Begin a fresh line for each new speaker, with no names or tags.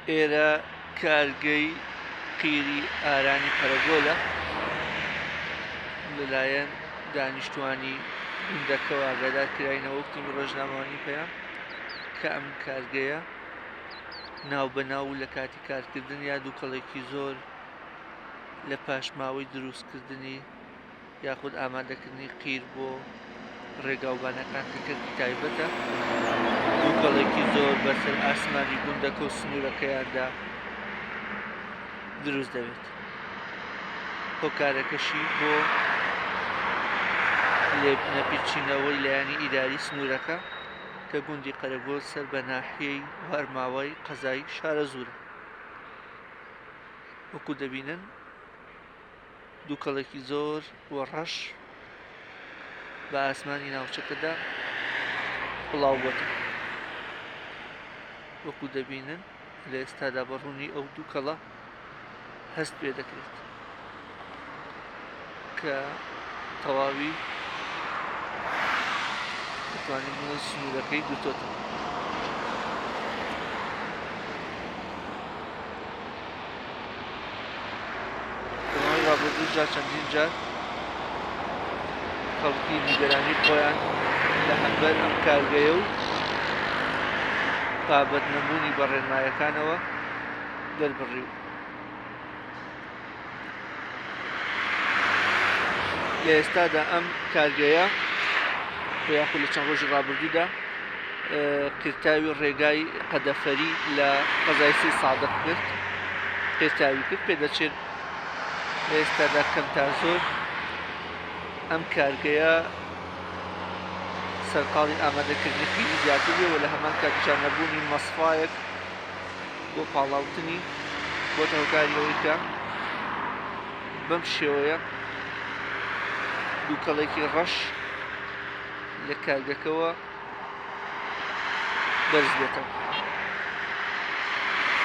ئێرە کارگەی قیری ئارانی پەرەگۆلە لەلایەن دانیشتوانی گوندەکەەوە ئاگادار کراینەوە وەکتی ڕۆژنامەوانی پێیان کە ئەم کارگەیە ناوبەناو لە کاتی کارکردن یا دووکەڵێکی زۆر لە پاشماوەی دروستکردنی یاخود ئامادەکردنی قیر بۆ ڕێگاوبانەکان کە کردی تایبەتە دووکەڵێکی زۆر بەسەر ئاسمانی گوندەکە و سنوورەکەیاندا دروست دەبێت هۆکارەکەشی بۆ نەپیچینەوەی لایەنی ئیداری سنوورەکە کە گوندی قەرەگۆڵ سەر بە ناحیەی وەرماوەی قەزای شارە زوورە وەکو دەبینن دووکەڵێکی زۆر وە ڕەش بە ئاسمانی ناوچەکەدا بڵاو بۆتە وەکو دەبینن لە ئێستادا بەڕوونی ئەو دووکەڵە هەست پێ دەکرێت کە تەواوی دەتوانین بڵێن سنوورەکەی گرتووەتەوە بەماوەی ڕابردوو جار چەندین جار خەڵکی نیگەرانی خۆیان لە هەمبەر ئەم کارگەیە و بابەت نەبوونی بە ڕێنمایەکانەوە دەربڕی و لە ئێستادا ئەم کارگەیە یاخود لە چەند ڕۆژی ڕابردوودا قرتاوی ڕێگای قەدەفەری لە قەزای سی سادق کرد قرتاوی کرد پێدەچێت لە ئێستادا کەم تا زۆر ئەم کارگەیە سەرقاڵی ئامادەکردنی قیری زیاتر بێ و لە هەمان کاتیشان نەبوونی مەسفایەک بۆ پاڵاوتنی بۆتە هۆکاریەوەی کە بەم شێوەیە دووکەڵێکی ڕەش لە کارگەکەوە بەرز بێتەوە